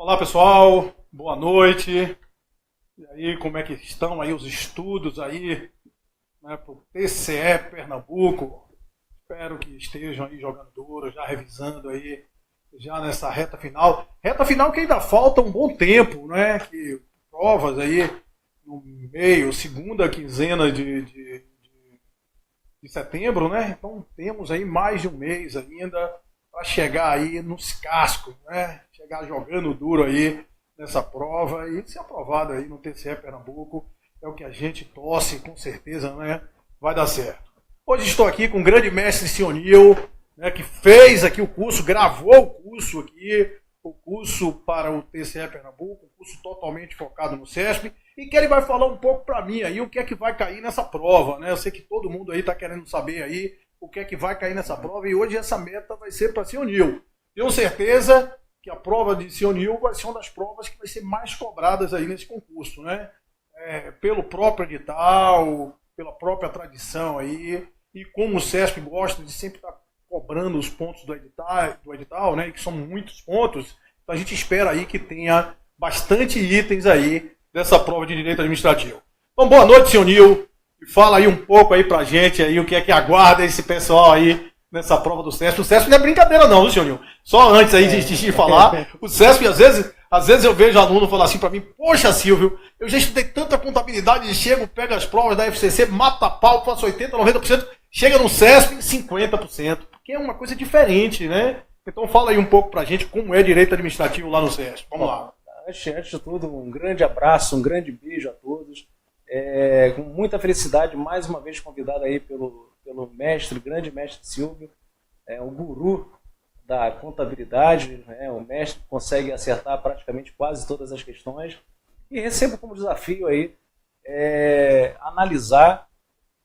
Olá pessoal, boa noite. E aí, como é que estão aí os estudos aí, né, para o TCE Pernambuco? Espero que estejam aí jogando duro, já revisando aí, já nessa reta final. Reta final que ainda falta um bom tempo, né? Que provas aí no meio, segunda quinzena de setembro, né? Então temos aí mais de um mês ainda para chegar aí nos cascos, né? Chegar jogando duro aí nessa prova e ser aprovado aí no TCE Pernambuco. É o que a gente torce, com certeza, né? Vai dar certo. Hoje estou aqui com o grande mestre Sionil, né, que fez aqui o curso, gravou o curso aqui, o curso para o TCE Pernambuco, um curso totalmente focado no CESP, e que ele vai falar um pouco para mim aí o que é que vai cair nessa prova, né? Eu sei que todo mundo aí está querendo saber aí o que é que vai cair nessa prova, e hoje essa meta vai ser para Sionil. Tenho certeza que a prova de Sionil vai ser uma das provas que vai ser mais cobradas aí nesse concurso, né? Pelo próprio edital, pela própria tradição aí, e como o CESP gosta de sempre estar cobrando os pontos do edital, né, que são muitos pontos, então a gente espera aí que tenha bastante itens aí dessa prova de direito administrativo. Então, boa noite, senhor Nil, e fala aí um pouco aí pra gente aí o que é que aguarda esse pessoal aí nessa prova do CESP. O CESP não é brincadeira não, viu, senhor Nil? Só antes aí de falar, o CESP às vezes eu vejo aluno falar assim para mim, poxa, Silvio, eu já estudei tanta contabilidade, chego, pego as provas da FCC, mata pau, faço 80%, 90%, chega no CESP em 50%, porque é uma coisa diferente, né? Então fala aí um pouco pra gente como é direito administrativo lá no CESP. Vamos lá. Antes de tudo, um grande abraço, um grande beijo a todos. Com muita felicidade, mais uma vez convidado aí pelo mestre, grande mestre Silvio, o guru da contabilidade, né? O mestre consegue acertar praticamente quase todas as questões, e recebo como desafio aí analisar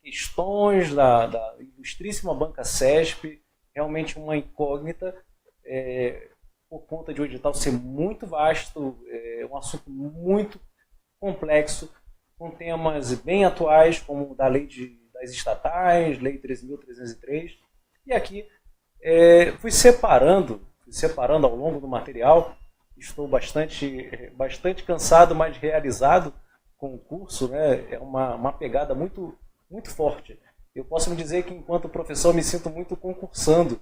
questões da ilustríssima banca CESP, realmente uma incógnita, por conta de o edital ser muito vasto, um assunto muito complexo, com temas bem atuais, como o da lei das estatais, lei 13.303, e aqui fui separando ao longo do material. Estou bastante cansado, mas realizado com o curso, né? É uma pegada muito, muito forte. Eu posso me dizer que, enquanto professor, me sinto muito concursando,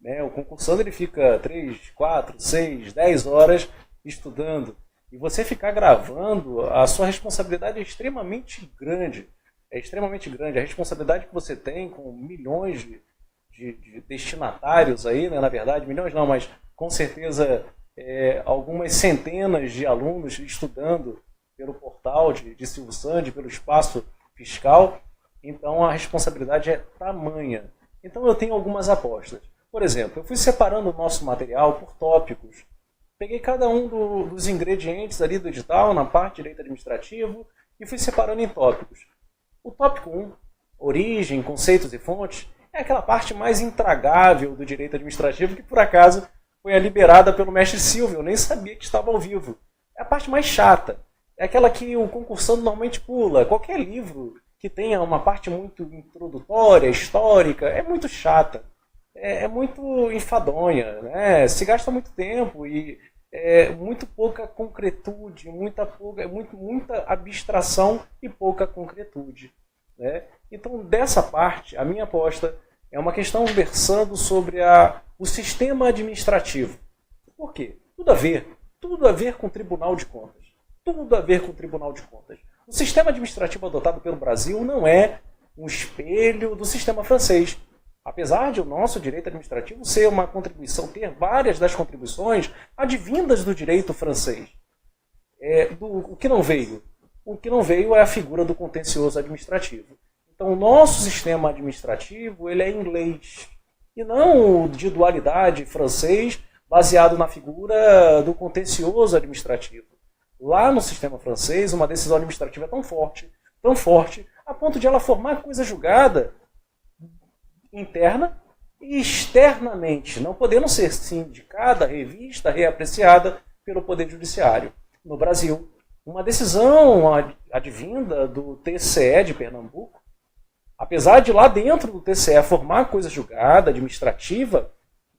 né? O concursando ele fica 3, 4, 6, 10 horas estudando. E você ficar gravando, a sua responsabilidade é extremamente grande. É extremamente grande. A responsabilidade que você tem com milhões de destinatários aí, né? Na verdade, milhões não, mas com certeza algumas centenas de alunos estudando pelo portal de Silvio Sandi, pelo espaço fiscal. Então a responsabilidade é tamanha. Então eu tenho algumas apostas. Por exemplo, eu fui separando o nosso material por tópicos. Peguei cada um dos ingredientes ali do edital, na parte de direito administrativo, e fui separando em tópicos. O tópico 1, origem, conceitos e fontes, é aquela parte mais intragável do direito administrativo que, por acaso, foi liberada pelo mestre Silvio. Eu nem sabia que estava ao vivo. É a parte mais chata. É aquela que o concursando normalmente pula. Qualquer livro que tenha uma parte muito introdutória, histórica, é muito chata. É muito enfadonha, né? Se gasta muito tempo e muito pouca concretude, muita abstração e pouca concretude, né? Então, dessa parte, a minha aposta é uma questão versando sobre o sistema administrativo. Por quê? Tudo a ver com o Tribunal de Contas. Tudo a ver com o Tribunal de Contas. O sistema administrativo adotado pelo Brasil não é um espelho do sistema francês. Apesar de o nosso direito administrativo ser uma contribuição, ter várias das contribuições advindas do direito francês. O que não veio? O que não veio é a figura do contencioso administrativo. Então, o nosso sistema administrativo ele é inglês, e não de dualidade francês, baseado na figura do contencioso administrativo. Lá no sistema francês, uma decisão administrativa é tão forte, a ponto de ela formar coisa julgada interna e externamente, não podendo ser sindicada, revista, reapreciada pelo Poder Judiciário. No Brasil, uma decisão advinda do TCE de Pernambuco, apesar de lá dentro do TCE formar coisa julgada, administrativa,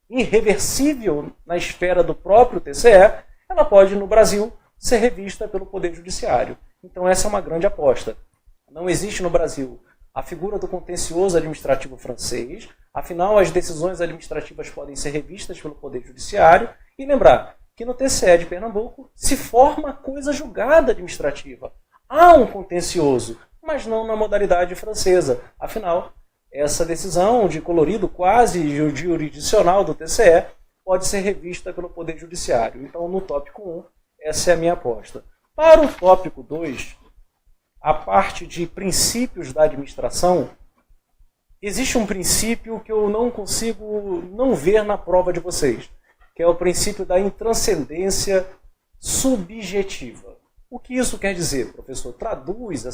irreversível na esfera do próprio TCE, ela pode, no Brasil, ser revista pelo Poder Judiciário. Então essa é uma grande aposta. Não existe no Brasil a figura do contencioso administrativo francês, afinal as decisões administrativas podem ser revistas pelo Poder Judiciário, e lembrar que no TCE de Pernambuco se forma coisa julgada administrativa. Há um contencioso, mas não na modalidade francesa. Afinal, essa decisão de colorido quase jurisdicional do TCE pode ser revista pelo Poder Judiciário. Então, no tópico 1, essa é a minha aposta. Para o tópico 2, a parte de princípios da administração, existe um princípio que eu não consigo não ver na prova de vocês, que é o princípio da intranscendência subjetiva. O que isso quer dizer, professor? Traduz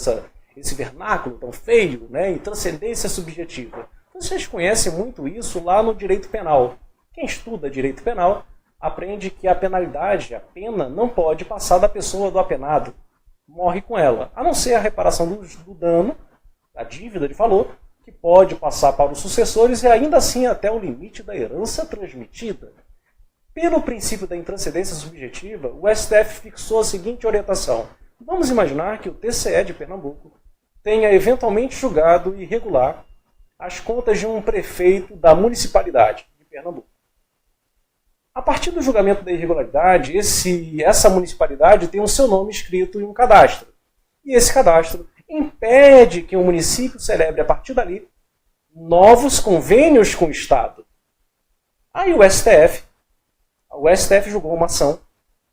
esse vernáculo tão feio, né? Intranscendência subjetiva. Vocês conhecem muito isso lá no direito penal. Quem estuda direito penal aprende que a penalidade, a pena, não pode passar da pessoa do apenado. Morre com ela, a não ser a reparação do dano, a dívida de valor, que pode passar para os sucessores e ainda assim até o limite da herança transmitida. Pelo princípio da intranscendência subjetiva, o STF fixou a seguinte orientação. Vamos imaginar que o TCE de Pernambuco tenha eventualmente julgado irregular as contas de um prefeito da municipalidade de Pernambuco. A partir do julgamento da irregularidade, essa municipalidade tem o seu nome escrito em um cadastro. E esse cadastro impede que o município celebre, a partir dali, novos convênios com o Estado. Aí o STF julgou uma ação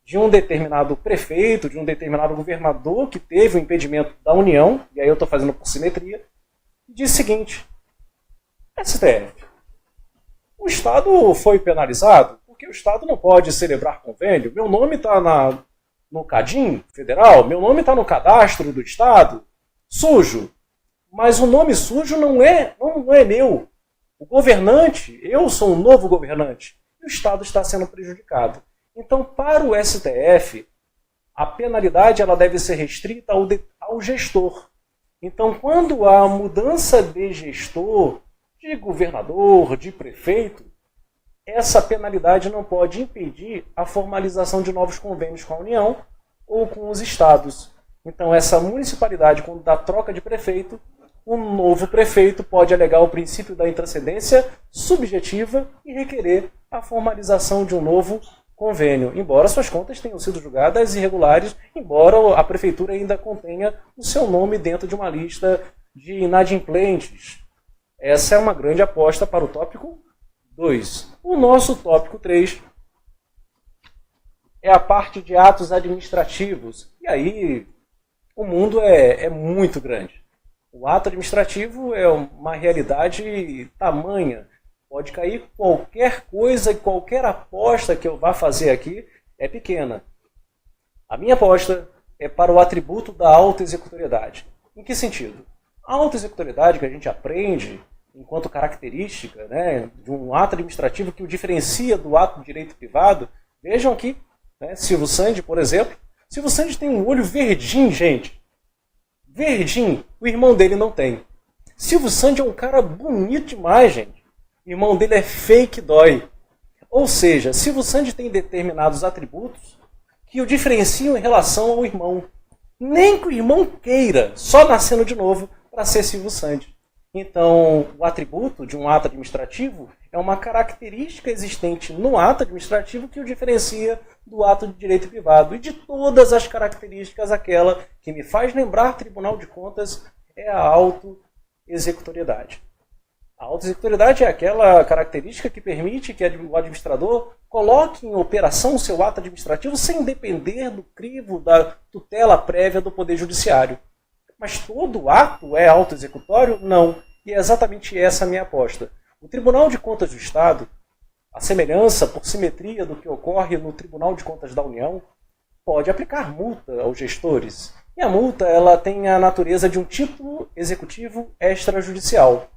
de um determinado prefeito, de um determinado governador que teve o impedimento da União, e aí eu estou fazendo por simetria, e diz o seguinte: STF, o Estado foi penalizado porque o Estado não pode celebrar convênio. Meu nome está no CADIM federal, meu nome está no cadastro do Estado, sujo. Mas o nome sujo não é meu. O governante, eu sou um novo governante, e o Estado está sendo prejudicado. Então, para o STF, a penalidade ela deve ser restrita ao gestor. Então, quando há mudança de gestor, de governador, de prefeito, essa penalidade não pode impedir a formalização de novos convênios com a União ou com os estados. Então, essa municipalidade, quando dá troca de prefeito, o novo prefeito pode alegar o princípio da intranscendência subjetiva e requerer a formalização de um novo convênio, embora suas contas tenham sido julgadas irregulares, embora a prefeitura ainda contenha o seu nome dentro de uma lista de inadimplentes. Essa é uma grande aposta para o tópico 2. O nosso tópico 3 é a parte de atos administrativos. E aí o mundo é muito grande. O ato administrativo é uma realidade tamanha. Pode cair qualquer coisa e qualquer aposta que eu vá fazer aqui é pequena. A minha aposta é para o atributo da autoexecutoriedade. Em que sentido? A autoexecutoriedade que a gente aprende enquanto característica, né, de um ato administrativo que o diferencia do ato de direito privado. Vejam aqui, né, Silvio Sandy, por exemplo. Silvio Sandy tem um olho verdinho, gente. Verdinho. O irmão dele não tem. Silvio Sandy é um cara bonito demais, gente. O irmão dele é fake dói. Ou seja, Silvio Sandy tem determinados atributos que o diferenciam em relação ao irmão. Nem que o irmão queira, só nascendo de novo para ser Silvio Sandy. Então, o atributo de um ato administrativo é uma característica existente no ato administrativo que o diferencia do ato de direito privado. E de todas as características, aquela que me faz lembrar Tribunal de Contas é a autoexecutoriedade. A autoexecutoriedade é aquela característica que permite que o administrador coloque em operação o seu ato administrativo sem depender do crivo da tutela prévia do Poder Judiciário. Mas todo ato é autoexecutório? Não. E é exatamente essa a minha aposta. O Tribunal de Contas do Estado, a semelhança por simetria do que ocorre no Tribunal de Contas da União, pode aplicar multa aos gestores. E a multa ela tem a natureza de um título executivo extrajudicial.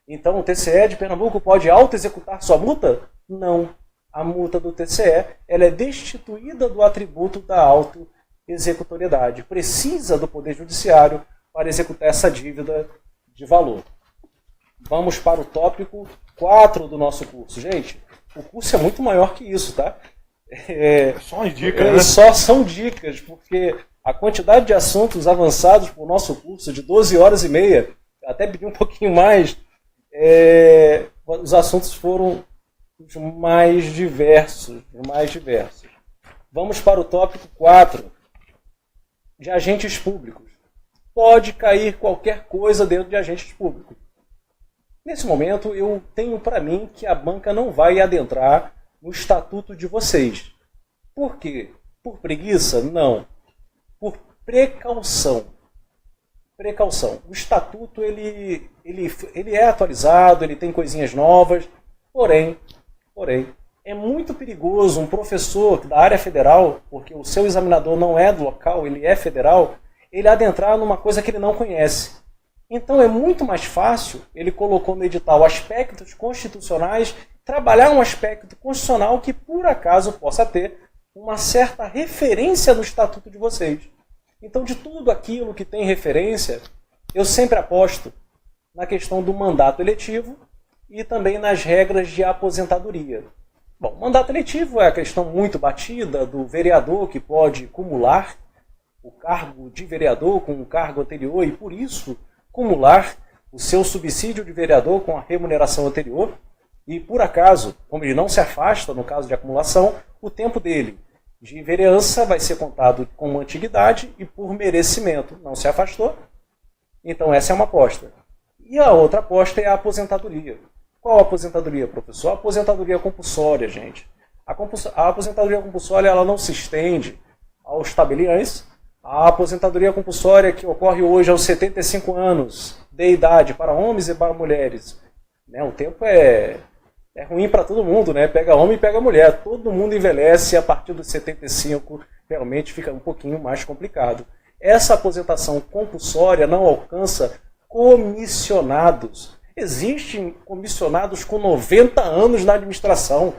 Então o TCE de Pernambuco pode autoexecutar sua multa? Não. A multa do TCE ela é destituída do atributo da autoexecutoriedade. Precisa do Poder Judiciário para executar essa dívida de valor. Vamos para o tópico 4 do nosso curso. Gente, o curso é muito maior que isso, tá? Só umas dicas, né? Só são dicas, porque a quantidade de assuntos avançados para o nosso curso de 12 horas e meia, até pedi um pouquinho mais, os assuntos foram os mais diversos, Vamos para o tópico 4, de agentes públicos. Pode cair qualquer coisa dentro de agentes públicos. Nesse momento, eu tenho para mim que a banca não vai adentrar no estatuto de vocês. Por quê? Por preguiça? Não. Por precaução. O estatuto ele é atualizado, ele tem coisinhas novas, porém, é muito perigoso um professor da área federal, porque o seu examinador não é do local, ele é federal, ele adentrar numa coisa que ele não conhece. Então é muito mais fácil, ele colocou no edital aspectos constitucionais, trabalhar um aspecto constitucional que por acaso possa ter uma certa referência no estatuto de vocês. Então de tudo aquilo que tem referência, eu sempre aposto na questão do mandato eletivo e também nas regras de aposentadoria. Bom, mandato eletivo é a questão muito batida do vereador que pode cumular o cargo de vereador com o cargo anterior e por isso cumular o seu subsídio de vereador com a remuneração anterior e, por acaso, como ele não se afasta no caso de acumulação, o tempo dele de vereança vai ser contado como antiguidade e por merecimento. Não se afastou? Então essa é uma aposta. E a outra aposta é a aposentadoria. Qual a aposentadoria, professor? A aposentadoria compulsória, gente. A aposentadoria compulsória ela não se estende aos tabeliães. A aposentadoria compulsória que ocorre hoje aos 75 anos de idade para homens e para mulheres. O tempo é ruim para todo mundo, né? Pega homem e pega mulher. Todo mundo envelhece a partir dos 75, realmente fica um pouquinho mais complicado. Essa aposentação compulsória não alcança comissionados. Existem comissionados com 90 anos na administração.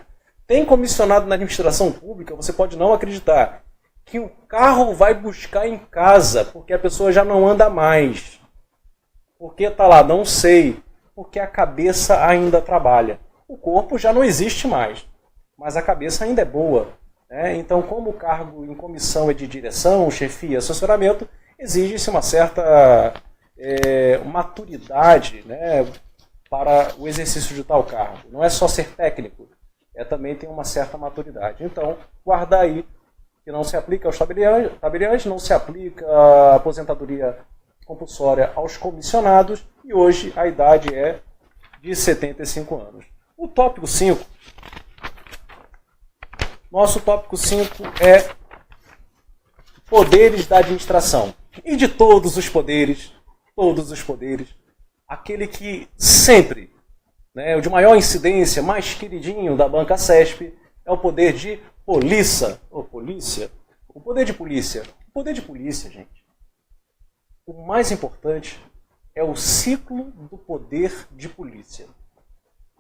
Tem comissionado na administração pública, você pode não acreditar, que o carro vai buscar em casa, porque a pessoa já não anda mais. Porque está lá, não sei, porque a cabeça ainda trabalha. O corpo já não existe mais, mas a cabeça ainda é boa. Então, como o cargo em comissão é de direção, chefia, assessoramento, exige-se uma certa maturidade, para o exercício de tal cargo. Não é só ser técnico, também tem uma certa maturidade. Então, guardar aí que não se aplica aos tabeliães, não se aplica a aposentadoria compulsória aos comissionados, e hoje a idade é de 75 anos. O tópico 5, nosso tópico 5 é poderes da administração. E de todos os poderes, aquele que sempre, o de maior incidência, mais queridinho da banca CESP, é o poder de polícia. O poder de polícia. O poder de polícia, gente. O mais importante é o ciclo do poder de polícia.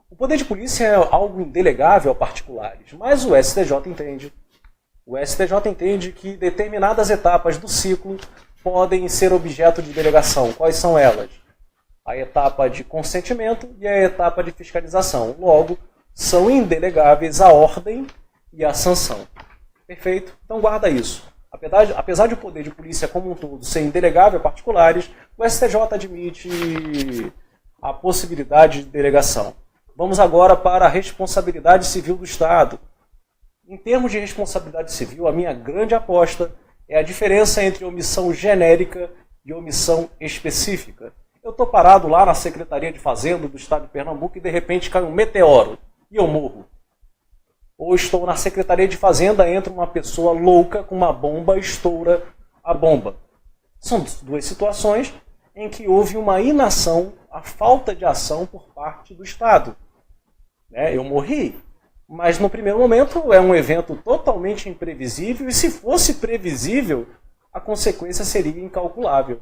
O poder de polícia é algo indelegável a particulares, mas o STJ entende. O STJ entende que determinadas etapas do ciclo podem ser objeto de delegação. Quais são elas? A etapa de consentimento e a etapa de fiscalização. Logo, são indelegáveis a ordem e a sanção. Perfeito? Então guarda isso. Apesar de o poder de polícia como um todo ser indelegável a particulares, o STJ admite a possibilidade de delegação. Vamos agora para a responsabilidade civil do Estado. Em termos de responsabilidade civil, a minha grande aposta é a diferença entre omissão genérica e omissão específica. Eu estou parado lá na Secretaria de Fazenda do Estado de Pernambuco e de repente cai um meteoro e eu morro. Ou estou na Secretaria de Fazenda, entra uma pessoa louca com uma bomba e estoura a bomba. São duas situações em que houve uma inação, a falta de ação por parte do Estado. Eu morri, mas no primeiro momento é um evento totalmente imprevisível e se fosse previsível, a consequência seria incalculável.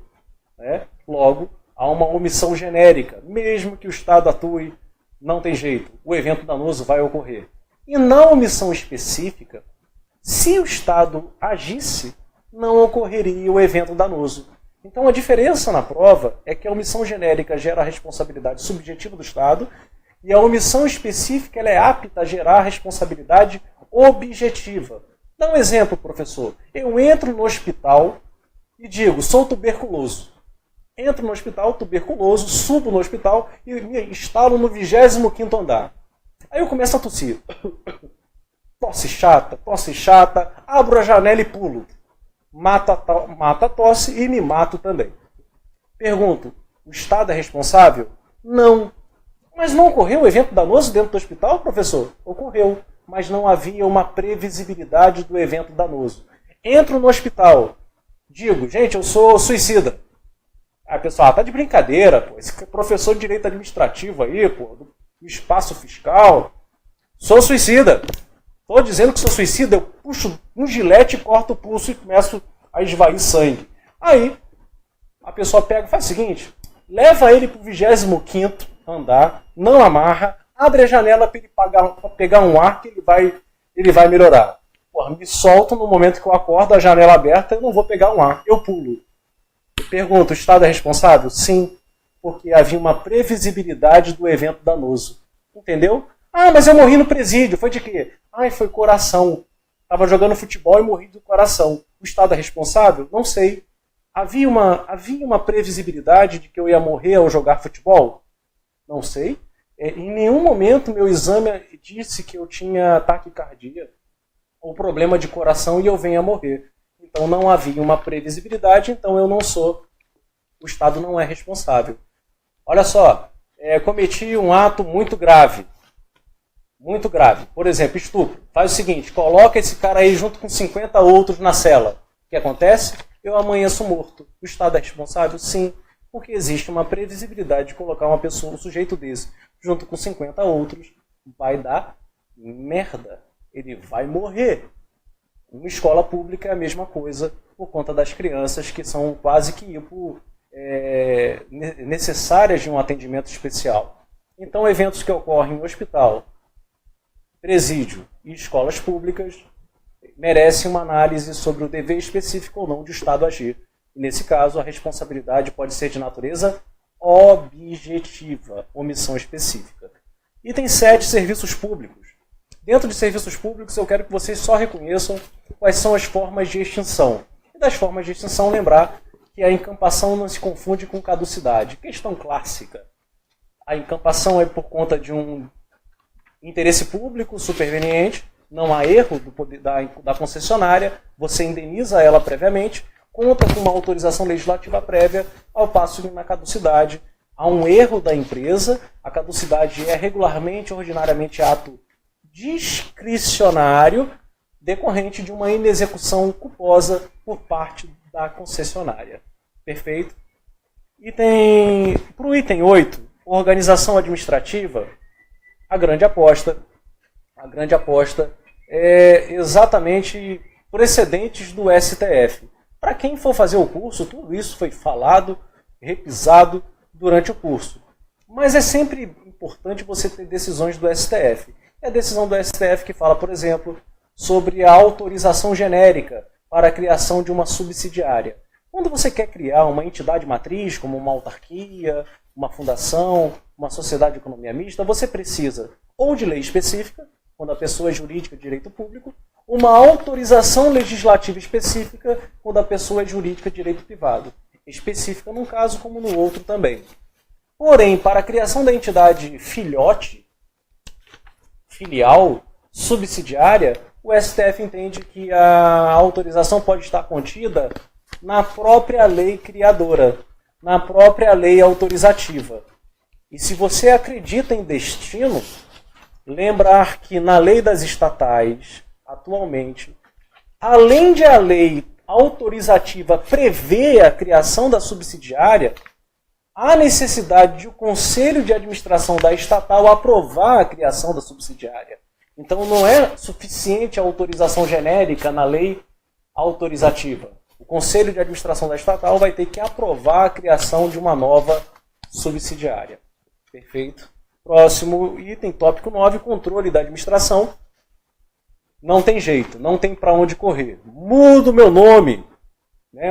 Logo, há uma omissão genérica. Mesmo que o Estado atue, não tem jeito, o evento danoso vai ocorrer. E na omissão específica, se o Estado agisse, não ocorreria o evento danoso. Então a diferença na prova é que a omissão genérica gera a responsabilidade subjetiva do Estado e a omissão específica ela é apta a gerar a responsabilidade objetiva. Dá um exemplo, professor. Eu entro no hospital e digo, sou tuberculoso. Entro no hospital tuberculoso, subo no hospital e me instalo no 25º andar. Aí eu começo a tossir. Tosse chata, abro a janela e pulo. Mata a tosse e me mato também. Pergunto, o Estado é responsável? Não. Mas não ocorreu um evento danoso dentro do hospital, professor? Ocorreu, mas não havia uma previsibilidade do evento danoso. Entro no hospital, digo, gente, eu sou suicida. Aí, pessoal, tá de brincadeira, pô. Esse professor de direito administrativo aí, pô, do espaço fiscal. Sou suicida. Tô dizendo que sou suicida, eu puxo um gilete, corto o pulso e começo a esvair sangue. Aí, a pessoa pega e faz o seguinte, leva ele pro 25º andar, não amarra, abre a janela para ele pegar um ar que ele vai melhorar. Porra, me solto no momento que eu acordo, a janela aberta, eu não vou pegar um ar, eu pulo. Pergunta, o Estado é responsável? Sim, porque havia uma previsibilidade do evento danoso. Entendeu? Ah, mas eu morri no presídio. Foi de quê? Ai, foi coração. Estava jogando futebol e morri do coração. O Estado é responsável? Não sei. Havia uma previsibilidade de que eu ia morrer ao jogar futebol? Não sei. Em nenhum momento meu exame disse que eu tinha taquicardia ou problema de coração e eu venha a morrer. Então não havia uma previsibilidade, então eu não sou. O Estado não é responsável. Olha só, cometi um ato muito grave. Muito grave. Por exemplo, estupro. Faz o seguinte, coloca esse cara aí junto com 50 outros na cela. O que acontece? Eu amanheço morto. O Estado é responsável? Sim. Porque existe uma previsibilidade de colocar uma pessoa, um sujeito desse, junto com 50 outros. Vai dar merda. Ele vai morrer. Uma escola pública é a mesma coisa por conta das crianças que são quase que necessárias de um atendimento especial. Então, eventos que ocorrem em hospital, presídio e escolas públicas merecem uma análise sobre o dever específico ou não do Estado agir. E, nesse caso, a responsabilidade pode ser de natureza objetiva, omissão específica. Item 7, serviços públicos. Dentro de serviços públicos, eu quero que vocês só reconheçam quais são as formas de extinção. E das formas de extinção, lembrar que a encampação não se confunde com caducidade. Questão clássica. A encampação é por conta de um interesse público superveniente, não há erro da concessionária, você indeniza ela previamente, conta com uma autorização legislativa prévia, ao passo que na caducidade há um erro da empresa, a caducidade é regularmente, ordinariamente, ato discricionário decorrente de uma inexecução culposa por parte da concessionária. Perfeito? Para o item 8, organização administrativa, a grande aposta é exatamente precedentes do STF. Para quem for fazer o curso, tudo isso foi falado, repisado durante o curso. Mas é sempre importante você ter decisões do STF. É a decisão do STF que fala, por exemplo, sobre a autorização genérica para a criação de uma subsidiária. Quando você quer criar uma entidade matriz, como uma autarquia, uma fundação, uma sociedade de economia mista, você precisa ou de lei específica, quando a pessoa é jurídica de direito público, uma autorização legislativa específica, quando a pessoa é jurídica de direito privado. Específica num caso, como no outro também. Porém, para a criação da entidade filial, subsidiária, o STF entende que a autorização pode estar contida na própria lei criadora, na própria lei autorizativa. E se você acredita em destino, lembrar que na lei das estatais, atualmente, além de a lei autorizativa prever a criação da subsidiária, há necessidade de o Conselho de Administração da estatal aprovar a criação da subsidiária. Então não é suficiente a autorização genérica na lei autorizativa. O Conselho de Administração da estatal vai ter que aprovar a criação de uma nova subsidiária. Perfeito? Próximo item, tópico 9, controle da administração. Não tem jeito, não tem para onde correr. Mudo meu nome.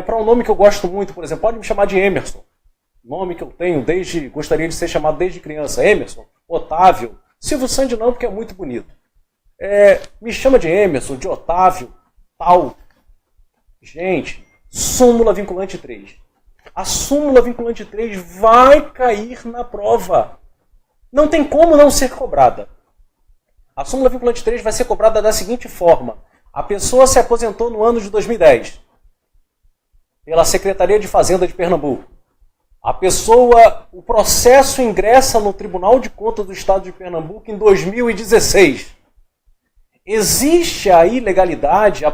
Para um nome que eu gosto muito, por exemplo, pode me chamar de Emerson. Nome que eu tenho gostaria de ser chamado desde criança. Emerson, Otávio. Silvio Santos não, porque é muito bonito. Me chama de Emerson, de Otávio, tal. Gente, súmula vinculante 3. A súmula vinculante 3 vai cair na prova. Não tem como não ser cobrada. A súmula vinculante 3 vai ser cobrada da seguinte forma. A pessoa se aposentou no ano de 2010 pela Secretaria de Fazenda de Pernambuco. O processo ingressa no Tribunal de Contas do Estado de Pernambuco em 2016. Existe a ilegalidade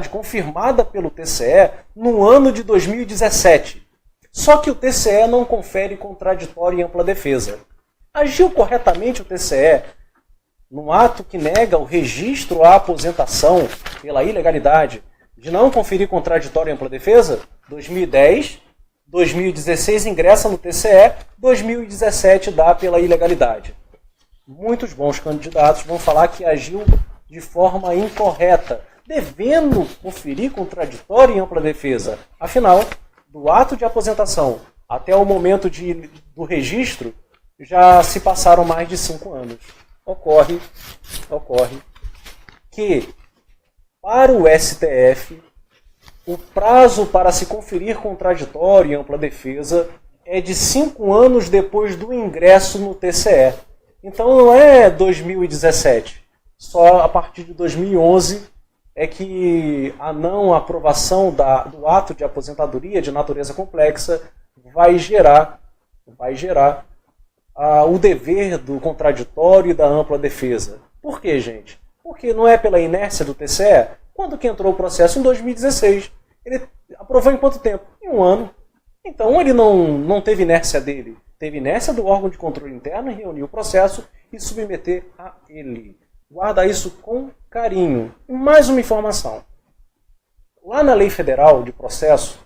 confirmada pelo TCE no ano de 2017. Só que o TCE não confere contraditório e ampla defesa. Agiu corretamente o TCE no ato que nega o registro à aposentação pela ilegalidade de não conferir contraditório e ampla defesa? 2010, 2016 ingressa no TCE, 2017 dá pela ilegalidade. Muitos bons candidatos vão falar que agiu de forma incorreta, devendo conferir contraditório e ampla defesa. Afinal, do ato de aposentação até o momento do registro, já se passaram mais de 5 anos. Ocorre que, para o STF, o prazo para se conferir contraditório e ampla defesa é de 5 anos depois do ingresso no TCE. Então não é 2017, só a partir de 2011 é que a não aprovação do ato de aposentadoria de natureza complexa vai gerar o dever do contraditório e da ampla defesa. Por quê, gente? Porque não é pela inércia do TCE? Quando que entrou o processo? Em 2016. Ele aprovou em quanto tempo? Em 1 ano. Então ele não teve inércia dele. Teve inércia do órgão de controle interno em reunir o processo e submeter a ele. Guarda isso com carinho. E mais uma informação. Lá na Lei Federal de Processo,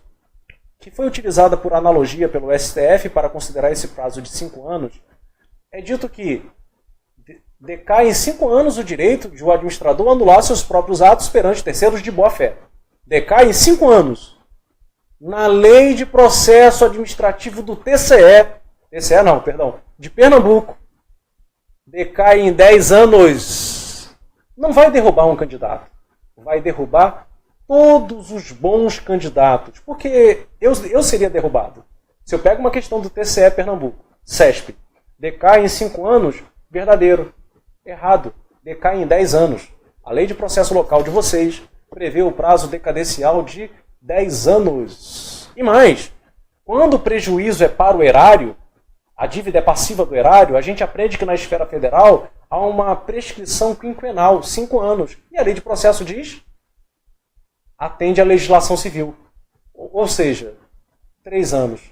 que foi utilizada por analogia pelo STF para considerar esse prazo de 5 anos, é dito que decai em 5 anos o direito de o administrador anular seus próprios atos perante terceiros de boa-fé. Decai em 5 anos. Na Lei de Processo Administrativo do de Pernambuco, decai em 10 anos. Não vai derrubar um candidato. Vai derrubar todos os bons candidatos. Porque eu seria derrubado. Se eu pego uma questão do TCE Pernambuco, CESP, decai em 5 anos, verdadeiro. Errado. Decai em 10 anos. A lei de processo local de vocês prevê o prazo decadencial de 10 anos. E mais, quando o prejuízo é para o erário, a dívida é passiva do erário, a gente aprende que na esfera federal há uma prescrição quinquenal, 5 anos. E a lei de processo diz? Atende à legislação civil. Ou seja, 3 anos.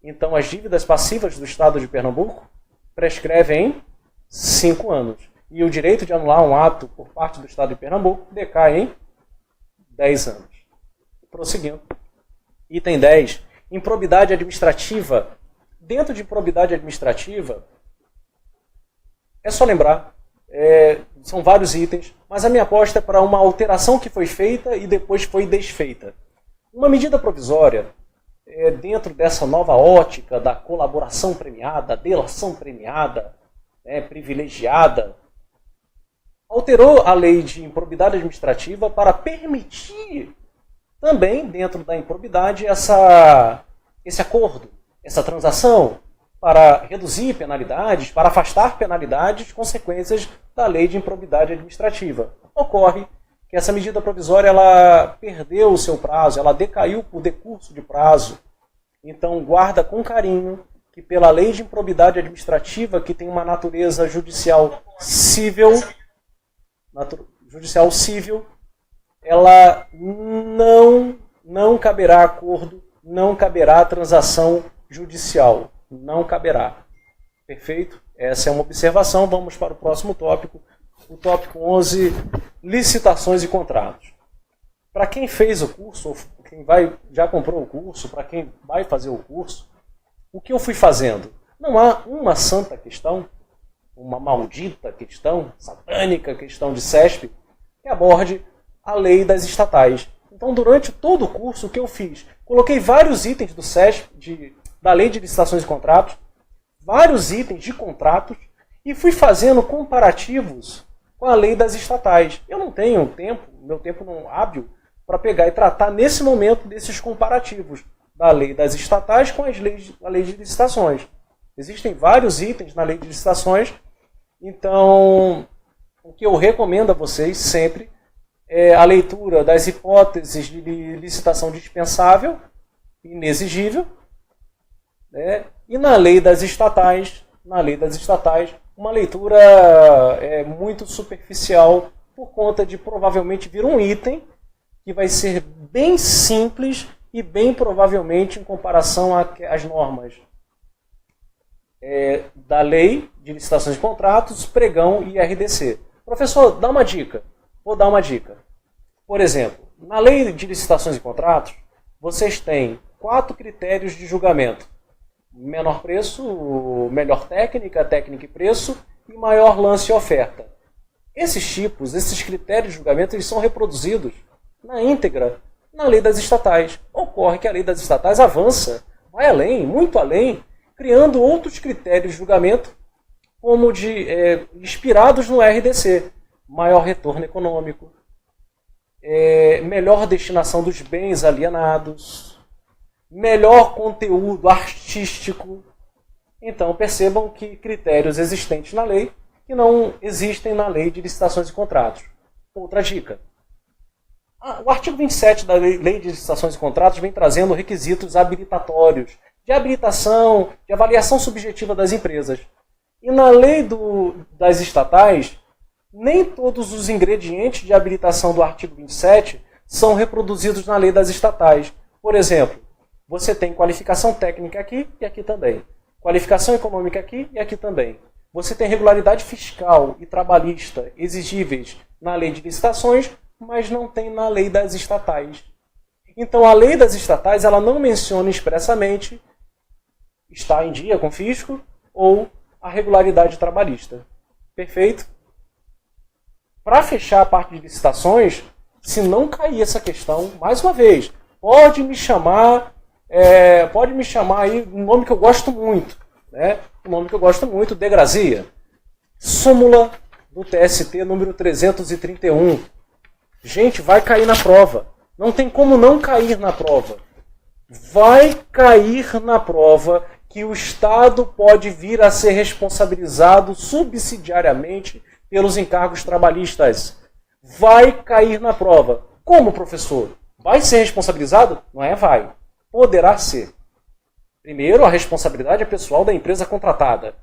Então as dívidas passivas do Estado de Pernambuco prescrevem em 5 anos. E o direito de anular um ato por parte do Estado de Pernambuco decai em 10 anos. Prosseguindo. Item 10. Improbidade administrativa. Dentro de improbidade administrativa, é só lembrar, são vários itens, mas a minha aposta é para uma alteração que foi feita e depois foi desfeita. Uma medida provisória, dentro dessa nova ótica da colaboração premiada, delação premiada, privilegiada, alterou a lei de improbidade administrativa para permitir também, dentro da improbidade, esse acordo, essa transação, para reduzir penalidades, para afastar penalidades, consequências da lei de improbidade administrativa. Ocorre que essa medida provisória ela perdeu o seu prazo, ela decaiu por decurso de prazo. Então, guarda com carinho que pela lei de improbidade administrativa, que tem uma natureza judicial civil, ela não caberá acordo, não caberá transação judicial. Não caberá. Perfeito? Essa é uma observação. Vamos para o próximo tópico. O tópico 11, licitações e contratos. Para quem fez o curso, ou quem já comprou o curso, para quem vai fazer o curso, o que eu fui fazendo? Não há uma santa questão, uma maldita questão, satânica questão de CESP, que aborde a lei das estatais. Então, durante todo o curso, o que eu fiz? Coloquei vários itens do CESP, da lei de licitações e contratos, vários itens de contratos, e fui fazendo comparativos com com a lei das estatais. Eu não tenho tempo, meu tempo não hábil, para pegar e tratar nesse momento desses comparativos da lei das estatais com a lei de licitações. Existem vários itens na lei de licitações, então o que eu recomendo a vocês sempre é a leitura das hipóteses de licitação dispensável, inexigível, né? E na lei das estatais, uma leitura muito superficial, por conta de provavelmente vir um item que vai ser bem simples e bem provavelmente em comparação às normas da lei de licitações e contratos, pregão e RDC. Professor, dá uma dica. Vou dar uma dica. Por exemplo, na lei de licitações e contratos, vocês têm 4 critérios de julgamento. Menor preço, melhor técnica, técnica e preço, e maior lance e oferta. Esses critérios de julgamento, eles são reproduzidos na íntegra na lei das estatais. Ocorre que a lei das estatais avança, vai além, muito além, criando outros critérios de julgamento, como inspirados no RDC. Maior retorno econômico, melhor destinação dos bens alienados, melhor conteúdo artístico. Então percebam que critérios existentes na lei que não existem na lei de licitações e contratos. Outra dica. O artigo 27 da lei de licitações e contratos vem trazendo requisitos habilitatórios, de habilitação, de avaliação subjetiva das empresas. E na lei das estatais, nem todos os ingredientes de habilitação do artigo 27 são reproduzidos na lei das estatais. Por exemplo, você tem qualificação técnica aqui e aqui também. Qualificação econômica aqui e aqui também. Você tem regularidade fiscal e trabalhista exigíveis na lei de licitações, mas não tem na lei das estatais. Então a lei das estatais ela não menciona expressamente estar em dia com fisco ou a regularidade trabalhista. Perfeito? Para fechar a parte de licitações, se não cair essa questão, mais uma vez, pode me chamar aí um nome que eu gosto muito, né? Um nome que eu gosto muito, Degrazia. Súmula do TST número 331. Gente, vai cair na prova. Não tem como não cair na prova. Vai cair na prova que o Estado pode vir a ser responsabilizado subsidiariamente pelos encargos trabalhistas. Vai cair na prova. Como, professor? Vai ser responsabilizado? Não é vai. Poderá ser. Primeiro, a responsabilidade é pessoal da empresa contratada.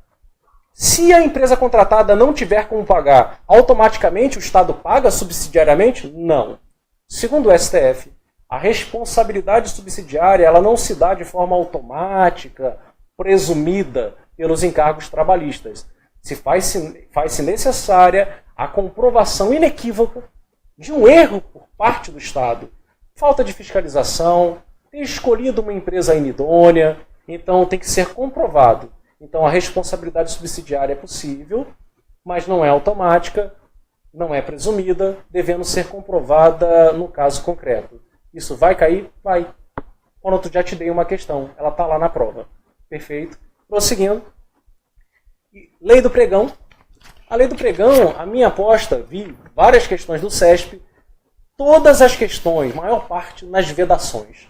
Se a empresa contratada não tiver como pagar, automaticamente o Estado paga subsidiariamente? Não. Segundo o STF, a responsabilidade subsidiária ela não se dá de forma automática, presumida pelos encargos trabalhistas. Faz-se necessária a comprovação inequívoca de um erro por parte do Estado. Falta de fiscalização, ter escolhido uma empresa inidônea, então tem que ser comprovado. Então a responsabilidade subsidiária é possível, mas não é automática, não é presumida, devendo ser comprovada no caso concreto. Isso vai cair? Vai. Quando eu já te dei uma questão, ela está lá na prova. Perfeito? Prosseguindo. Lei do pregão. A lei do pregão, a minha aposta, vi várias questões do CESP, todas as questões, maior parte, nas vedações.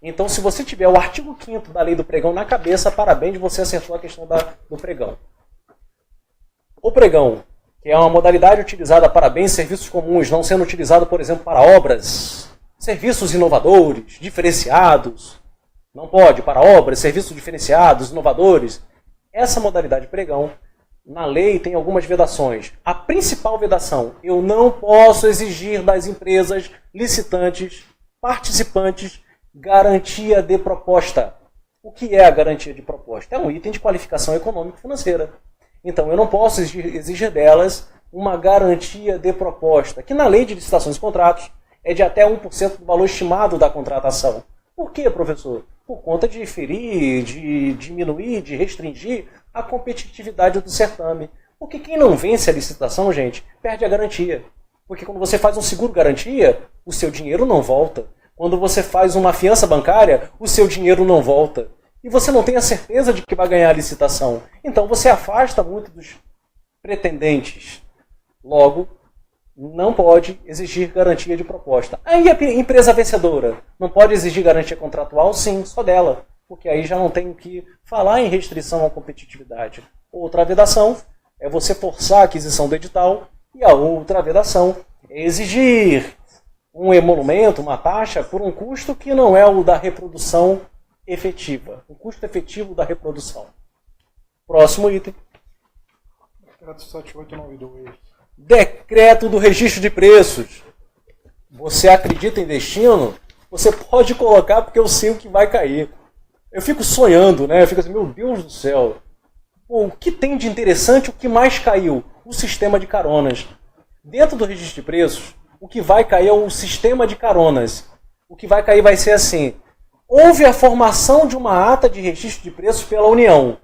Então, se você tiver o artigo 5º da lei do pregão na cabeça, parabéns, você acertou a questão do pregão. O pregão, que é uma modalidade utilizada para bens e serviços comuns, não sendo utilizado, por exemplo, para obras, serviços inovadores, diferenciados, não pode, para obras, serviços diferenciados, inovadores. Essa modalidade pregão, na lei, tem algumas vedações. A principal vedação, eu não posso exigir das empresas licitantes, participantes, garantia de proposta. O que é a garantia de proposta? É um item de qualificação econômica e financeira. Então, eu não posso exigir delas uma garantia de proposta, que na lei de licitações e contratos é de até 1% do valor estimado da contratação. Por quê, professor? Por conta de ferir, de diminuir, de restringir a competitividade do certame. Porque quem não vence a licitação, gente, perde a garantia. Porque quando você faz um seguro-garantia, o seu dinheiro não volta. Quando você faz uma fiança bancária, o seu dinheiro não volta. E você não tem a certeza de que vai ganhar a licitação. Então você afasta muito dos pretendentes. Logo, não pode exigir garantia de proposta. Aí a empresa vencedora não pode exigir garantia contratual? Sim, só dela. Porque aí já não tem que falar em restrição à competitividade. Outra vedação é você forçar a aquisição do edital, e a outra vedação é exigir um emolumento, uma taxa, por um custo que não é o da reprodução efetiva. O custo efetivo da reprodução. Próximo item. Decreto 7892. Decreto do registro de preços. Você acredita em destino? Você pode colocar porque eu sei o que vai cair. Eu fico sonhando, né? Eu fico assim, meu Deus do céu. Pô, o que tem de interessante, o que mais caiu? O sistema de caronas. Dentro do registro de preços, o que vai cair é o sistema de caronas. O que vai cair vai ser assim. Houve a formação de uma ata de registro de preços pela União.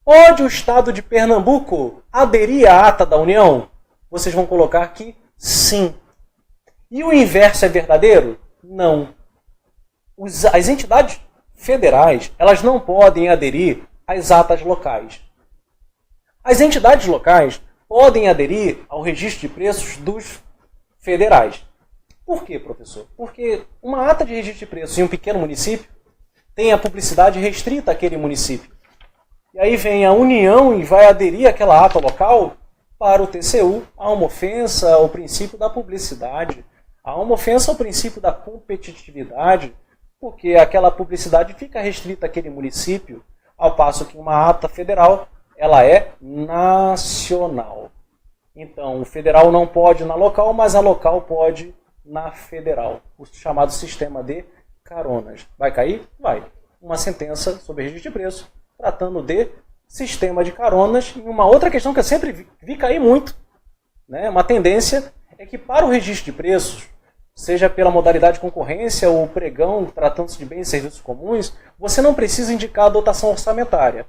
Pode o Estado de Pernambuco aderir à ata da União? Vocês vão colocar aqui sim. E o inverso é verdadeiro? Não. As entidades federais, elas não podem aderir às atas locais. As entidades locais podem aderir ao registro de preços dos federais. Por quê, professor? Porque uma ata de registro de preços em um pequeno município tem a publicidade restrita àquele município. E aí vem a União e vai aderir àquela ata local. Para o TCU, há uma ofensa ao princípio da publicidade, há uma ofensa ao princípio da competitividade, porque aquela publicidade fica restrita àquele município, ao passo que uma ata federal, ela é nacional. Então, o federal não pode na local, mas a local pode na federal. O chamado sistema de caronas. Vai cair? Vai. Uma sentença sobre registro de preço, tratando de sistema de caronas. E uma outra questão que eu sempre vi cair muito, né, uma tendência, é que para o registro de preços, seja pela modalidade de concorrência ou pregão, tratando-se de bens e serviços comuns, você não precisa indicar a dotação orçamentária,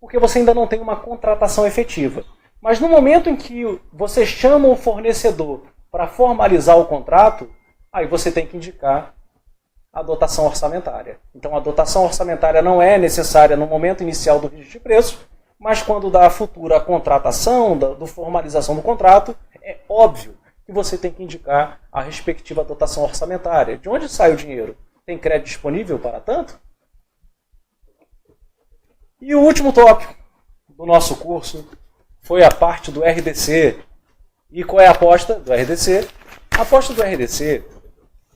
porque você ainda não tem uma contratação efetiva. Mas no momento em que você chama o fornecedor para formalizar o contrato, aí você tem que indicar a dotação orçamentária. Então a dotação orçamentária não é necessária no momento inicial do registro de preços, mas quando da futura contratação, da formalização do contrato, é óbvio que você tem que indicar a respectiva dotação orçamentária. De onde sai o dinheiro? Tem crédito disponível para tanto? E o último tópico do nosso curso foi a parte do RDC. E qual é a aposta do RDC? A aposta do RDC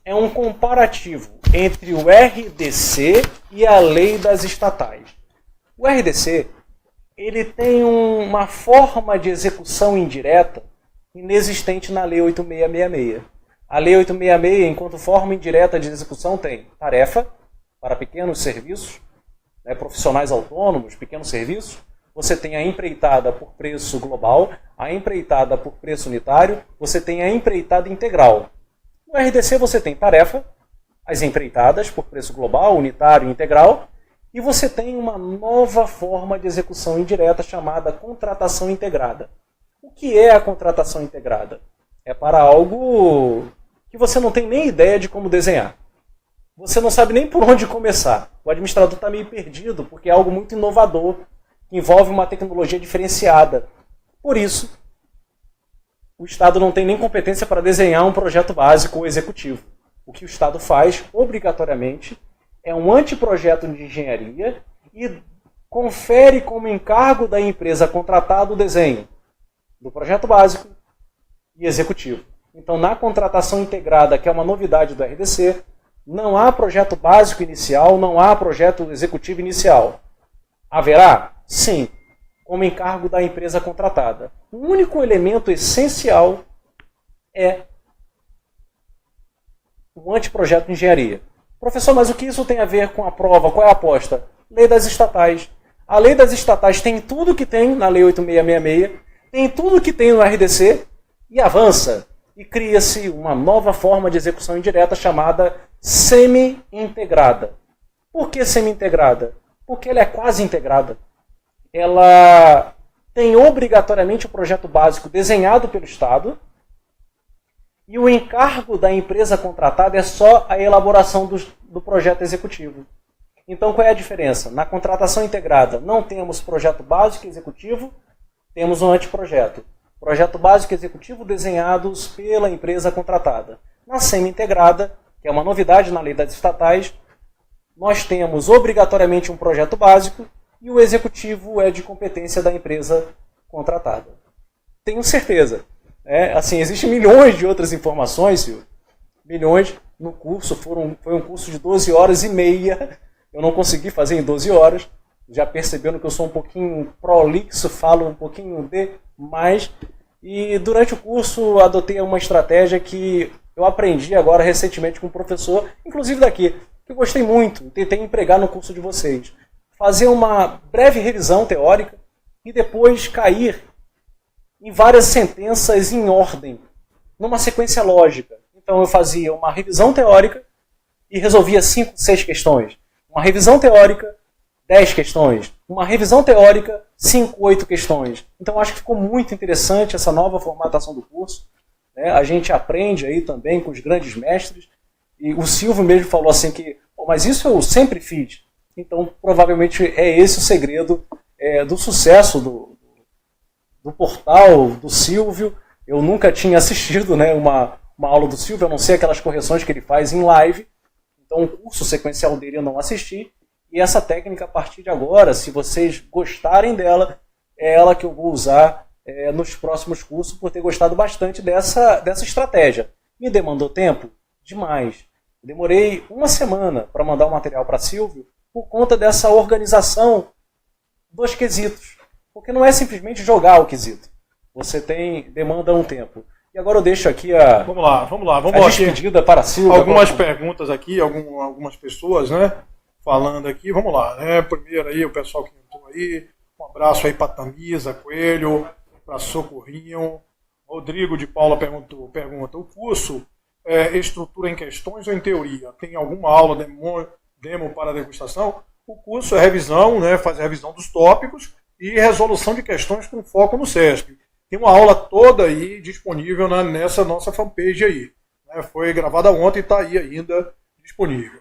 é um comparativo entre o RDC e a lei das estatais. O RDC ele tem uma forma de execução indireta inexistente na Lei 8666. A Lei 866, enquanto forma indireta de execução, tem tarefa para pequenos serviços, né, profissionais autônomos, pequenos serviços. Você tem a empreitada por preço global, a empreitada por preço unitário, você tem a empreitada integral. No RDC você tem tarefa, as empreitadas por preço global, unitário e integral, e você tem uma nova forma de execução indireta chamada contratação integrada. O que é a contratação integrada? É para algo que você não tem nem ideia de como desenhar. Você não sabe nem por onde começar. O administrador está meio perdido, porque é algo muito inovador, que envolve uma tecnologia diferenciada. Por isso, o Estado não tem nem competência para desenhar um projeto básico ou executivo. O que o Estado faz, obrigatoriamente, é um anteprojeto de engenharia e confere como encargo da empresa contratada o desenho do projeto básico e executivo. Então, na contratação integrada, que é uma novidade do RDC, não há projeto básico inicial, não há projeto executivo inicial. Haverá? Sim, como encargo da empresa contratada. O único elemento essencial é o anteprojeto de engenharia. Professor, mas o que isso tem a ver com a prova? Qual é a aposta? Lei das estatais. A lei das estatais tem tudo que tem na Lei 8666, tem tudo que tem no RDC e avança. E cria-se uma nova forma de execução indireta chamada semi-integrada. Por que semi-integrada? Porque ela é quase integrada. Ela tem obrigatoriamente o projeto básico desenhado pelo Estado e o encargo da empresa contratada é só a elaboração do projeto executivo. Então, qual é a diferença? Na contratação integrada, não temos projeto básico e executivo, temos um anteprojeto. projeto básico executivo desenhados pela empresa contratada. Na semi-integrada, que é uma novidade na lei das estatais, nós temos obrigatoriamente um projeto básico e o executivo é de competência da empresa contratada. Tenho certeza. Assim, existem milhões de outras informações, Silvio. Milhões no curso. Foi um curso de 12 horas e meia. Eu não consegui fazer em 12 horas. Já percebendo que eu sou um pouquinho prolixo, falo um pouquinho demais. E durante o curso adotei uma estratégia que eu aprendi agora recentemente com um professor, inclusive daqui, que eu gostei muito, tentei empregar no curso de vocês. Fazer uma breve revisão teórica e depois cair em várias sentenças em ordem, numa sequência lógica. Então eu fazia uma revisão teórica e resolvia 5, 6 questões. Uma revisão teórica, 10 questões. Uma revisão teórica, 5, 8 questões. Então acho que ficou muito interessante essa nova formatação do curso. A gente aprende aí também com os grandes mestres. E o Silvio mesmo falou assim que, mas isso eu sempre fiz. Então provavelmente é esse o segredo do sucesso do portal do Silvio. Eu nunca tinha assistido uma aula do Silvio, a não ser aquelas correções que ele faz em live. Então o curso sequencial dele eu não assisti. E essa técnica, a partir de agora, se vocês gostarem dela, é ela que eu vou usar nos próximos cursos, por ter gostado bastante dessa estratégia. Me demandou tempo? Demais. Demorei uma semana para mandar o material para Silvio por conta dessa organização dos quesitos. Porque não é simplesmente jogar o quesito. Você demanda um tempo. E agora eu deixo aqui a despedida para Silvio. Algumas perguntas aqui, algumas pessoas, falando aqui. Vamos lá, Primeiro aí o pessoal que entrou aí. Um abraço aí para Tamisa Coelho, para Socorrinho. Rodrigo de Paula pergunta: o curso é estrutura em questões ou em teoria? Tem alguma aula demo para degustação? O curso é revisão, faz a revisão dos tópicos e resolução de questões com foco no SESP. Tem uma aula toda aí disponível nessa nossa fanpage aí. Foi gravada ontem e está aí ainda disponível.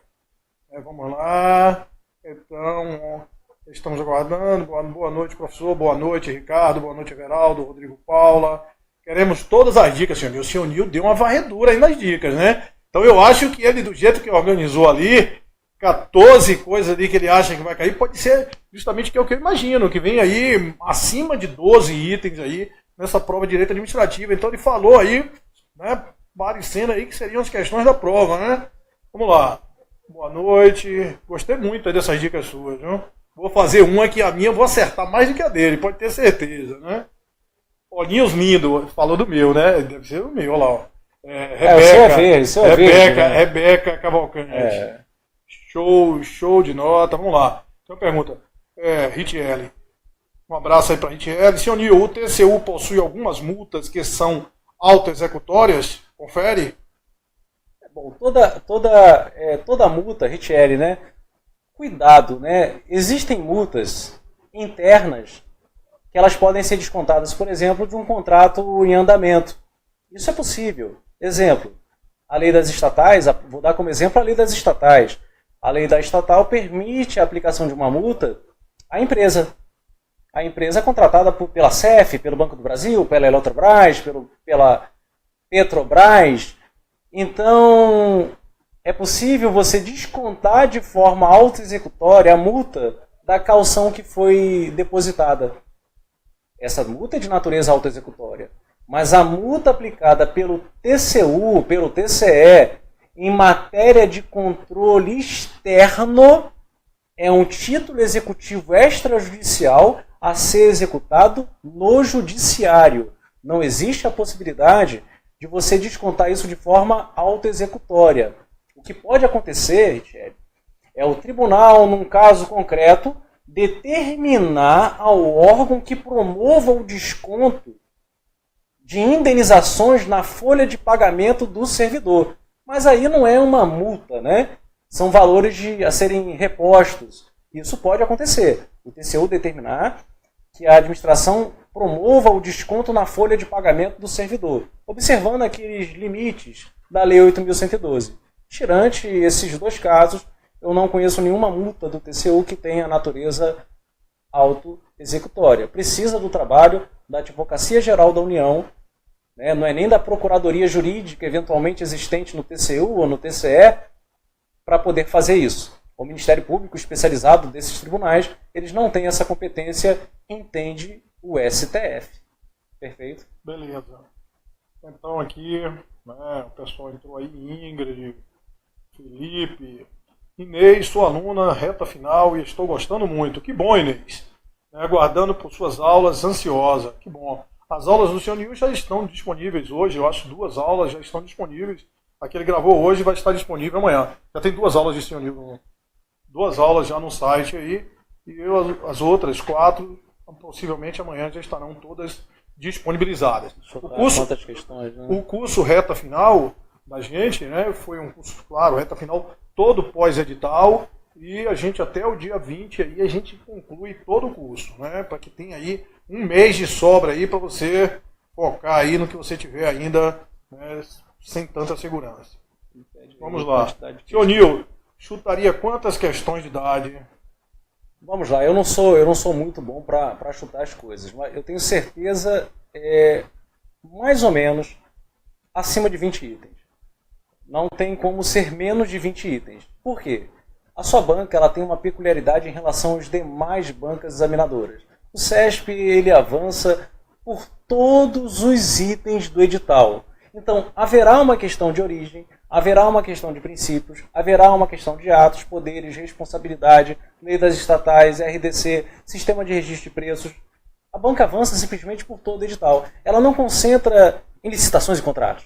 Vamos lá. Então, estamos aguardando. Boa noite, professor. Boa noite, Ricardo. Boa noite, Everaldo, Rodrigo Paula. Queremos todas as dicas, senhor Nil. O senhor Nil deu uma varredura aí nas dicas, Então eu acho que ele, do jeito que organizou ali, 14 coisas ali que ele acha que vai cair, pode ser justamente que é o que eu imagino, que vem aí acima de 12 itens aí nessa prova de direito administrativo. Então ele falou aí, parecendo aí que seriam as questões da prova, Vamos lá. Boa noite. Gostei muito dessas dicas suas, viu? Vou fazer uma que a minha eu vou acertar mais do que a dele, pode ter certeza, Olhinhos lindo, falou do meu, Deve ser o meu, olha lá, Rebeca Cavalcante. Show de nota. Vamos lá. Então pergunta, Ritiele. Um abraço aí para Ritiele. Senhor Nil, o TCU possui algumas multas que são autoexecutórias? Confere. Bom, toda multa, Ritiele, cuidado, Existem multas internas que elas podem ser descontadas, por exemplo, de um contrato em andamento. Isso é possível. Exemplo, a lei das estatais, vou dar como exemplo a lei das estatais. A lei da estatal permite a aplicação de uma multa à empresa. A empresa é contratada pela CEF, pelo Banco do Brasil, pela Eletrobras, pela Petrobras. Então, é possível você descontar de forma autoexecutória a multa da caução que foi depositada. Essa multa é de natureza autoexecutória. Mas a multa aplicada pelo TCU, pelo TCE, em matéria de controle externo, é um título executivo extrajudicial a ser executado no judiciário. Não existe a possibilidade de você descontar isso de forma autoexecutória. O que pode acontecer, Richelle, é o tribunal, num caso concreto, determinar ao órgão que promova o desconto de indenizações na folha de pagamento do servidor. Mas aí não é uma multa, São valores a serem repostos. Isso pode acontecer. O TCU determinar que a administração promova o desconto na folha de pagamento do servidor, observando aqueles limites da Lei 8.112. Tirante esses dois casos, eu não conheço nenhuma multa do TCU que tenha natureza autoexecutória. Precisa do trabalho da Advocacia Geral da União, né, não é nem da Procuradoria Jurídica eventualmente existente no TCU ou no TCE, para poder fazer isso. O Ministério Público especializado desses tribunais, eles não têm essa competência, entende o STF. Perfeito? Beleza. Então aqui, né, o pessoal entrou aí, Ingrid, Felipe, Inês, sua aluna, reta final, e estou gostando muito. Que bom, Inês. Aguardando por suas aulas, ansiosa. Que bom. As aulas do Senhor Nil já estão disponíveis hoje, eu acho 2 aulas já estão disponíveis. A que ele gravou hoje vai estar disponível amanhã. Já tem 2 aulas de Senhor Nil, 2 aulas já no site aí, e as outras 4, possivelmente amanhã já estarão todas disponibilizadas. O curso reta final da gente, né, foi um curso, claro, reta final todo pós-edital, e a gente até o dia 20 aí a gente conclui todo o curso, né, para que tenha aí um mês de sobra aí para você focar aí no que você tiver ainda, né, sem tanta segurança. Vamos lá. Senhor Nil, chutaria quantas questões de idade? Vamos lá, eu não sou muito bom para chutar as coisas, mas eu tenho certeza, mais ou menos, acima de 20 itens. Não tem como ser menos de 20 itens. Por quê? A sua banca ela tem uma peculiaridade em relação às demais bancas examinadoras. O CESP ele avança por todos os itens do edital. Então, haverá uma questão de origem, haverá uma questão de princípios, haverá uma questão de atos, poderes, responsabilidade, lei das estatais, RDC, sistema de registro de preços. A banca avança simplesmente por todo o edital. Ela não concentra em licitações e contratos.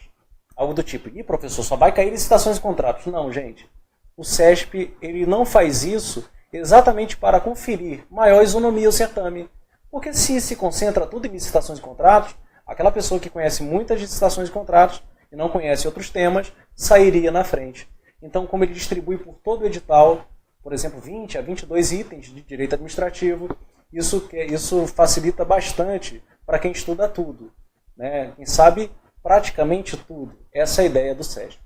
Algo do tipo, e professor, só vai cair licitações e contratos. Não, gente. O CESP ele não faz isso exatamente para conferir maior isonomia ao certame. Porque se concentra tudo em licitações e contratos, aquela pessoa que conhece muitas licitações e contratos e não conhece outros temas, sairia na frente. Então, como ele distribui por todo o edital, por exemplo, 20 a 22 itens de direito administrativo, isso facilita bastante para quem estuda tudo, né? Quem sabe praticamente tudo. Essa é a ideia do CESP.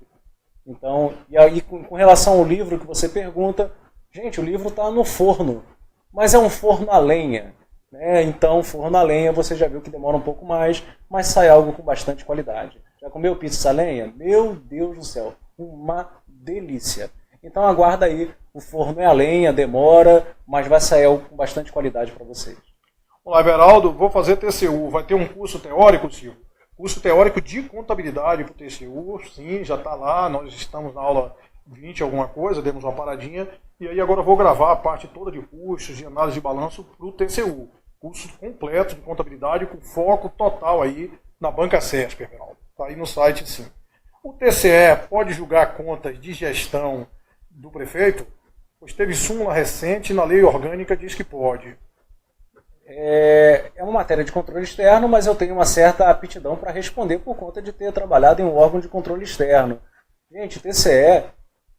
Então, e aí com relação ao livro que você pergunta, gente, o livro está no forno, mas é um forno a lenha. Então, forno a lenha, você já viu que demora um pouco mais, mas sai algo com bastante qualidade. Já comeu pizza a lenha? Meu Deus do céu, uma delícia. Então, aguarda aí, o forno é a lenha, demora, mas vai sair algo com bastante qualidade para vocês. Olá, Everaldo, vou fazer TCU. Vai ter um curso teórico, Silvio? Curso teórico de contabilidade para o TCU, sim, já está lá, nós estamos na aula 20 alguma coisa, demos uma paradinha, e aí agora eu vou gravar a parte toda de custos, de análise de balanço para o TCU. Curso completo de contabilidade com foco total aí na banca CESP, Everaldo. Está aí no site, sim. O TCE pode julgar contas de gestão do prefeito? Pois teve súmula recente na lei orgânica diz que pode. É uma matéria de controle externo, mas eu tenho uma certa aptidão para responder por conta de ter trabalhado em um órgão de controle externo. Gente, o TCE,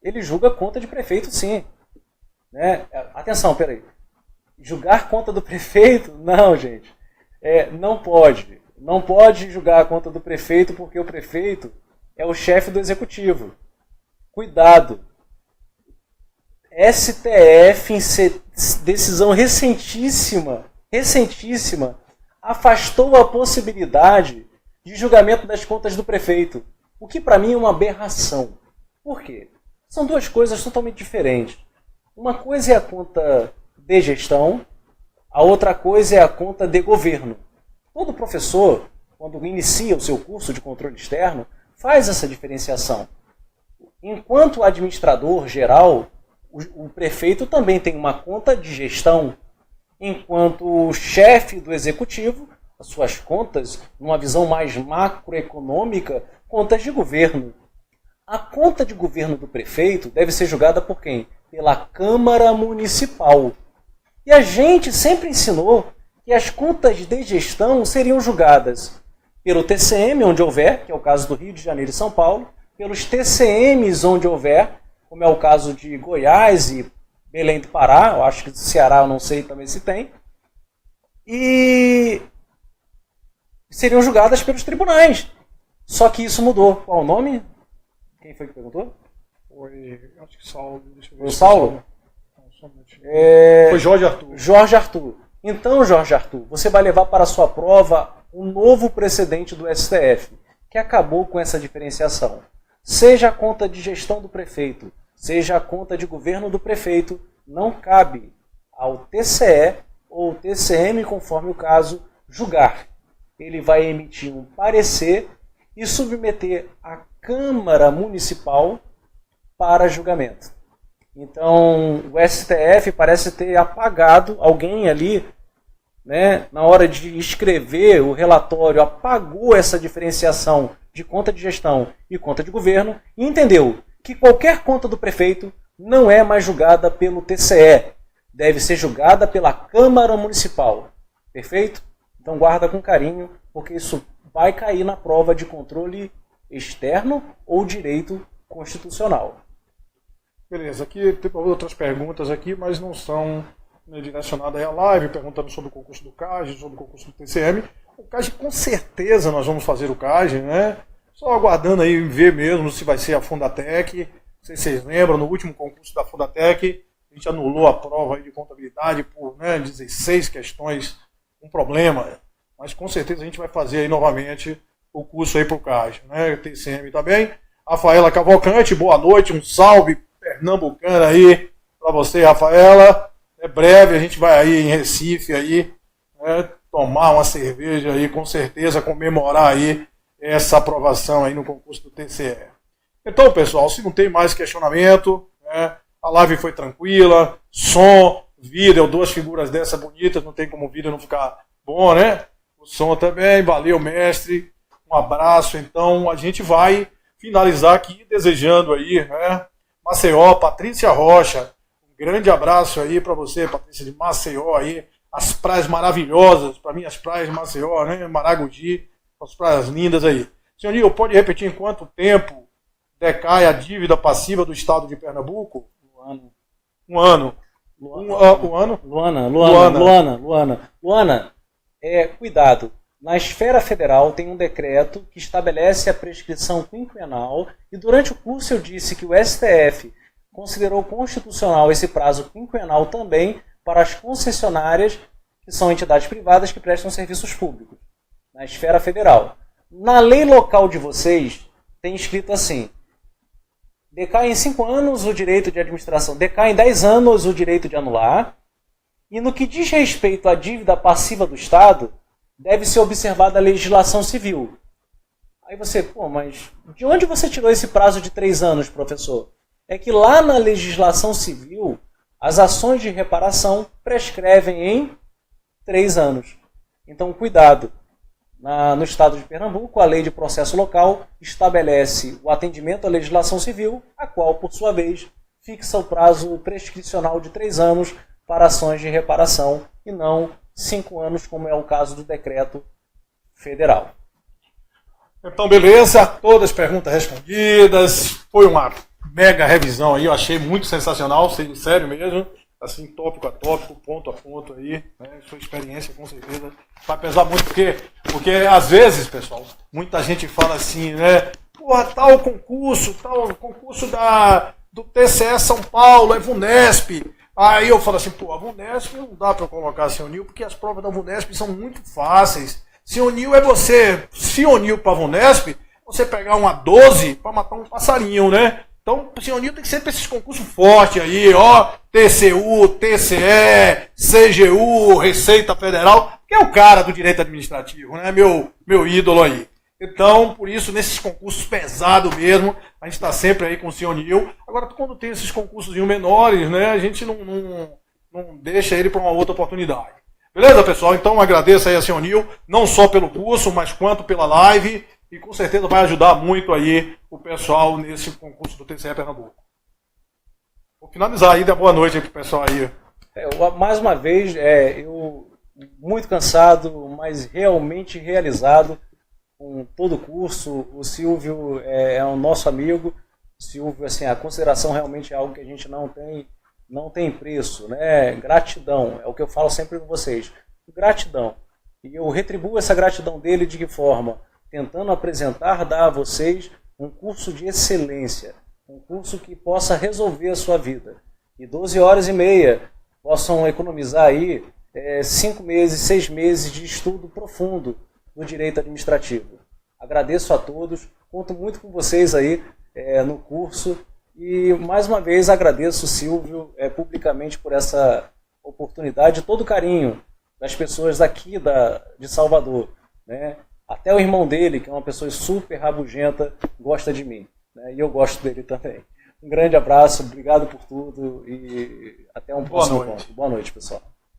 ele julga conta de prefeito, sim. Né? Atenção, peraí. Julgar conta do prefeito? Não, gente. Não pode. Não pode julgar a conta do prefeito porque o prefeito é o chefe do executivo. Cuidado. STF, em decisão recentíssima, afastou a possibilidade de julgamento das contas do prefeito. O que para mim é uma aberração. Por quê? São duas coisas totalmente diferentes. Uma coisa é a conta de gestão, a outra coisa é a conta de governo. Todo professor, quando inicia o seu curso de controle externo, faz essa diferenciação. Enquanto administrador geral, o prefeito também tem uma conta de gestão, enquanto chefe do executivo, as suas contas, numa visão mais macroeconômica, contas de governo. A conta de governo do prefeito deve ser julgada por quem? Pela Câmara Municipal. E a gente sempre ensinou que as contas de gestão seriam julgadas pelo TCM, onde houver, que é o caso do Rio de Janeiro e São Paulo, pelos TCMs, onde houver, como é o caso de Goiás e Belém do Pará, eu acho que do Ceará eu não sei também se tem, e seriam julgadas pelos tribunais. Só que isso mudou. Qual o nome? Quem foi que perguntou? Foi, acho que Saulo. Foi o Saulo? Foi Jorge Arthur. Jorge Arthur. Então, Jorge Arthur, você vai levar para a sua prova um novo precedente do STF, que acabou com essa diferenciação. Seja a conta de gestão do prefeito, seja a conta de governo do prefeito, não cabe ao TCE ou TCM, conforme o caso, julgar. Ele vai emitir um parecer e submeter a Câmara Municipal para julgamento. Então, o STF parece ter apagado alguém ali, né, na hora de escrever o relatório, apagou essa diferenciação de conta de gestão e conta de governo e entendeu que qualquer conta do prefeito não é mais julgada pelo TCE, deve ser julgada pela Câmara Municipal. Perfeito? Então guarda com carinho, porque isso vai cair na prova de controle externo ou direito constitucional. Beleza, aqui tem outras perguntas aqui, mas não são direcionadas à live, perguntando sobre o concurso do CAGE, sobre o concurso do TCM. O CAGE, com certeza nós vamos fazer o CAGE, né? Só aguardando aí ver mesmo se vai ser a Fundatec. Não sei se vocês lembram, no último concurso da Fundatec, a gente anulou a prova aí de contabilidade por 16 questões com problema. Mas com certeza a gente vai fazer aí novamente o curso aí para o CAGE, né? TCM também. Rafaela Cavalcante, boa noite, um salve pernambucano aí para você, Rafaela. É breve, a gente vai aí em Recife aí, né, tomar uma cerveja aí, com certeza comemorar aí essa aprovação aí no concurso do TCE. Então, pessoal, se não tem mais questionamento, né, a live foi tranquila, som, vídeo, duas figuras dessa bonitas, não tem como o vídeo não ficar bom, né? O som também, valeu, mestre, um abraço. Então, a gente vai finalizar aqui desejando aí, né, Maceió, Patrícia Rocha, um grande abraço aí para você, Patrícia de Maceió aí, as praias maravilhosas, para mim as praias de Maceió, né, Maragogi, as praias lindas aí. Senhor Nil, pode repetir em quanto tempo decai a dívida passiva do estado de Pernambuco? Um ano. Luana, cuidado. Na esfera federal tem um decreto que estabelece a prescrição quinquenal e durante o curso eu disse que o STF considerou constitucional esse prazo quinquenal também para as concessionárias, que são entidades privadas que prestam serviços públicos, na esfera federal. Na lei local de vocês tem escrito assim: decai em 5 anos o direito de administração, decai em 10 anos o direito de anular, e no que diz respeito à dívida passiva do Estado, deve ser observada a legislação civil. Aí você, mas de onde você tirou esse prazo de 3 anos, professor? É que lá na legislação civil, as ações de reparação prescrevem em 3 anos. Então, cuidado. No estado de Pernambuco, a lei de processo local estabelece o atendimento à legislação civil, a qual, por sua vez, fixa o prazo prescricional de 3 anos para ações de reparação e não 5 anos, como é o caso do decreto federal. Então, beleza. Todas as perguntas respondidas. Foi uma mega revisão aí. Eu achei muito sensacional, sério mesmo. Assim, tópico a tópico, ponto a ponto aí. Né? Sua experiência, com certeza, vai pesar muito. Porque às vezes, pessoal, muita gente fala assim, né? Porra, tal concurso do TCE São Paulo, é VUNESP. Aí eu falo assim, a VUNESP não dá para eu colocar Senhor Nil, porque as provas da VUNESP são muito fáceis. Senhor Nil é você se unir para a VUNESP, você pegar uma 12 para matar um passarinho, né? Então, o Senhor Nil tem que ser para esses concursos fortes aí, ó, TCU, TCE, CGU, Receita Federal, que é o cara do direito administrativo, né? Meu ídolo aí. Então, por isso, nesses concursos pesados mesmo, a gente está sempre aí com o Senhor Nil. Agora, quando tem esses concursos menores, né, a gente não deixa ele para uma outra oportunidade. Beleza, pessoal? Então, agradeço aí a Senhor Nil, não só pelo curso, mas quanto pela live. E com certeza vai ajudar muito aí o pessoal nesse concurso do TCE Pernambuco. Vou finalizar aí, dá boa noite aí pro pessoal aí. Mais uma vez, eu muito cansado, mas realmente realizado com todo o curso. O Silvio é um nosso amigo. Silvio, assim, a consideração realmente é algo que a gente não tem preço, né? Gratidão, é o que eu falo sempre com vocês. Gratidão. E eu retribuo essa gratidão dele de que forma? Tentando dar a vocês um curso de excelência, um curso que possa resolver a sua vida. E 12 horas e meia possam economizar aí 5 meses, 6 meses de estudo profundo no direito administrativo. Agradeço a todos, conto muito com vocês aí no curso e mais uma vez agradeço o Silvio publicamente por essa oportunidade, todo o carinho das pessoas daqui de Salvador, né? Até o irmão dele, que é uma pessoa super rabugenta, gosta de mim, né? E eu gosto dele também. Um grande abraço, obrigado por tudo e até um próximo encontro. Boa noite, pessoal.